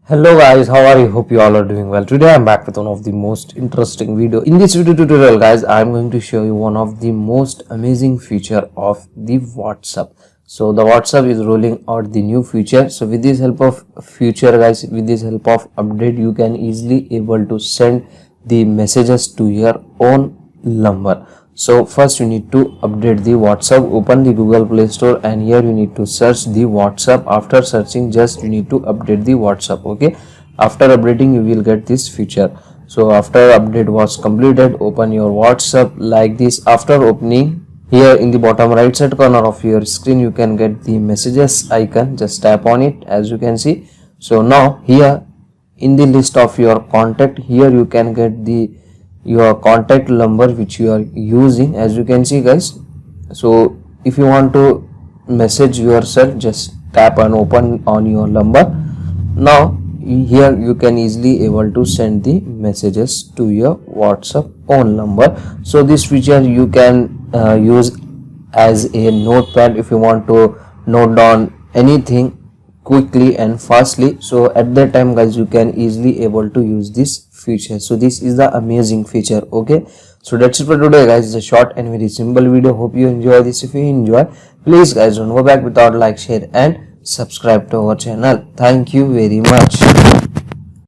Hello guys, how are you? Hope you all are doing well. Today I'm back with one of the most interesting video. In this video tutorial guys, I'm going to show you one of the most amazing feature of the WhatsApp. So the WhatsApp is rolling out the new feature. So with this help of feature guys, with this help of update, you can easily able to send the messages to your own number. So first you need to update the WhatsApp. Open the Google Play Store and here you need to search the WhatsApp. After searching, just you need to update the WhatsApp. Okay, after updating you will get this feature. So after update was completed, open your WhatsApp like this. After opening, here in the bottom right side corner of your screen you can get the messages icon. Just tap on it, as you can see. So now here in the list of your contact, here you can get the your contact number which you are using, as you can see guys. So if you want to message yourself, just tap and open on your number. Now here you can easily able to send the messages to your WhatsApp own number. So this feature you can use as a notepad if you want to note down anything quickly and fastly. So at that time guys, you can easily able to use this feature. So this is the amazing feature. Okay, so that's it for today guys. It's a short and very simple video. Hope you enjoy this. If you enjoy, please guys don't go back without like, share and subscribe to our channel. Thank you very much.